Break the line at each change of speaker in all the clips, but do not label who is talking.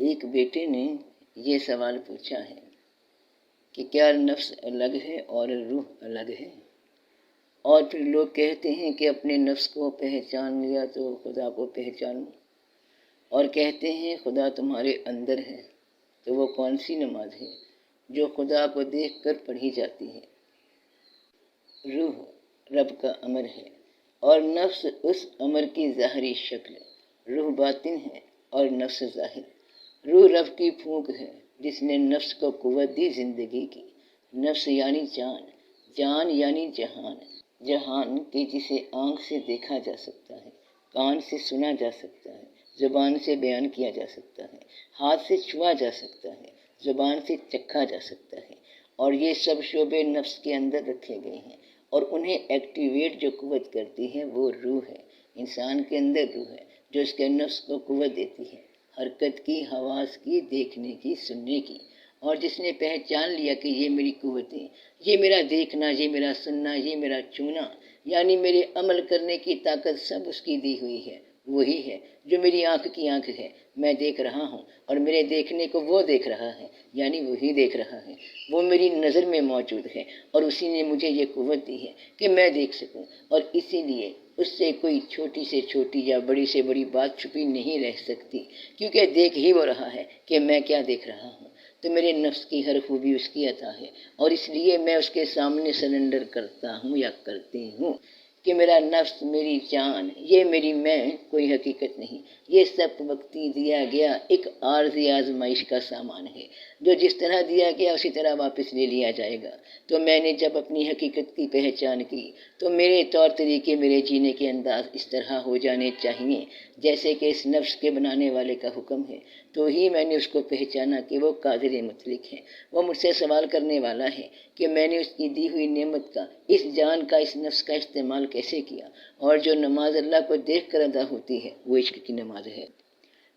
ایک بیٹے نے یہ سوال پوچھا ہے کہ کیا نفس الگ ہے اور روح الگ ہے؟ اور پھر لوگ کہتے ہیں کہ اپنے نفس کو پہچان لیا تو خدا کو پہچانو، اور کہتے ہیں خدا تمہارے اندر ہے۔ تو وہ کون سی نماز ہے جو خدا کو دیکھ کر پڑھی جاتی ہے؟ روح رب کا امر ہے اور نفس اس امر کی ظاہری شکل ہے۔ روح باطن ہے اور نفس ظاہر۔ روح رب کی پھونک ہے جس نے نفس کو قوت دی زندگی کی۔ نفس یعنی جان، جان یعنی جہان، جہان کی جسے آنکھ سے دیکھا جا سکتا ہے، کان سے سنا جا سکتا ہے، زبان سے بیان کیا جا سکتا ہے، ہاتھ سے چھوا جا سکتا ہے، زبان سے چکھا جا سکتا ہے، اور یہ سب شعبے نفس کے اندر رکھے گئے ہیں، اور انہیں ایکٹیویٹ جو قوت کرتی ہے وہ روح ہے۔ انسان کے اندر روح ہے جو اس کے نفس کو قوت دیتی ہے، حرکت کی، حواس کی، دیکھنے کی، سننے کی۔ اور جس نے پہچان لیا کہ یہ میری قوتیں، یہ میرا دیکھنا، یہ میرا سننا، یہ میرا چھونا، یعنی میرے عمل کرنے کی طاقت سب اس کی دی ہوئی ہے، وہی ہے جو میری آنکھ کی آنکھ ہے، میں دیکھ رہا ہوں، اور میرے دیکھنے کو وہ دیکھ رہا ہے، یعنی وہی دیکھ رہا ہے، وہ میری نظر میں موجود ہے، اور اسی نے مجھے یہ قوت دی ہے کہ میں دیکھ سکوں، اور اسی لیے اس سے کوئی چھوٹی سے چھوٹی یا بڑی سے بڑی بات چھپی نہیں رہ سکتی، کیونکہ دیکھ ہی وہ رہا ہے کہ میں کیا دیکھ رہا ہوں۔ تو میرے نفس کی ہر خوبی اس کی عطا ہے، اور اس لیے میں اس کے سامنے سرنڈر کرتا ہوں یا کرتی ہوں کہ میرا نفس، میری جان، یہ میری میں کوئی حقیقت نہیں، یہ سب وقتی دیا گیا ایک عارضی آزمائش کا سامان ہے جو جس طرح دیا گیا اسی طرح واپس لے لیا جائے گا۔ تو میں نے جب اپنی حقیقت کی پہچان کی تو میرے طور طریقے، میرے جینے کے انداز اس طرح ہو جانے چاہیے جیسے کہ اس نفس کے بنانے والے کا حکم ہے۔ تو ہی میں نے اس کو پہچانا کہ وہ قادر مطلق ہے۔ وہ مجھ سے سوال کرنے والا ہے کہ میں نے اس کی دی ہوئی نعمت کا، اس جان کا، اس نفس کا استعمال کیسے کیا؟ اور جو نماز اللہ کو دیکھ کر ادا ہوتی ہے وہ عشق کی نماز ہے۔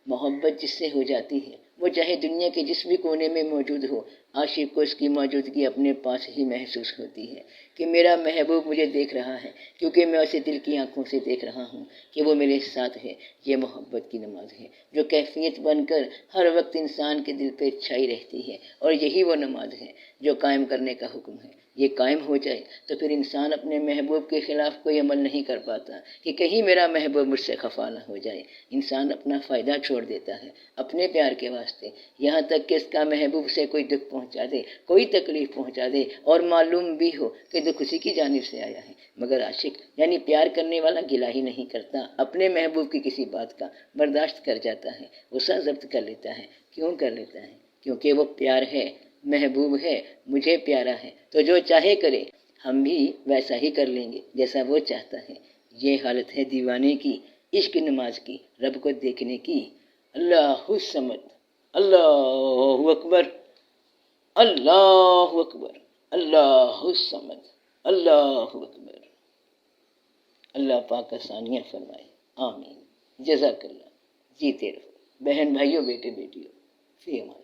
محبت جس سے ہو جاتی ہے وہ چاہے دنیا کے جس بھی کونے میں موجود ہو، عاشق کو اس کی موجودگی اپنے پاس ہی محسوس ہوتی ہے کہ میرا محبوب مجھے دیکھ رہا ہے، کیونکہ میں اسے دل کی آنکھوں سے دیکھ رہا ہوں کہ وہ میرے ساتھ ہے۔ یہ محبت کی نماز ہے جو کیفیت بن کر ہر وقت انسان کے دل پہ چھائی رہتی ہے، اور یہی وہ نماز ہے جو قائم کرنے کا حکم ہے۔ یہ قائم ہو جائے تو پھر انسان اپنے محبوب کے خلاف کوئی عمل نہیں کر پاتا کہ کہیں میرا محبوب مجھ سے خفا نہ ہو جائے۔ انسان اپنا فائدہ چھوڑ دیتا ہے اپنے پیار کے واسطے، یہاں تک کہ اس کا محبوب سے کوئی دکھ پہنچا دے، کوئی تکلیف پہنچا دے، اور معلوم بھی ہو کہ دکھ اسی کی جانب سے آیا ہے، مگر عاشق یعنی پیار کرنے والا گلہ ہی نہیں کرتا، اپنے محبوب کی کسی بات کا برداشت کر جاتا ہے، غصہ ضبط کر لیتا ہے۔ کیوں کر لیتا ہے؟ کیونکہ وہ پیار ہے، محبوب ہے، مجھے پیارا ہے، تو جو چاہے کرے، ہم بھی ویسا ہی کر لیں گے جیسا وہ چاہتا ہے۔ یہ حالت ہے دیوانے کی، عشق نماز کی، رب کو دیکھنے کی۔ اللہ الصمد، اللہ اکبر، اللہ اکبر، اللہ الصمد، اللہ اکبر۔ اللہ پاک آسانیاں فرمائے، آمین۔ جزاک اللہ۔ جیتے رہو بہن بھائیوں، بیٹے بیٹیوں، فی امان۔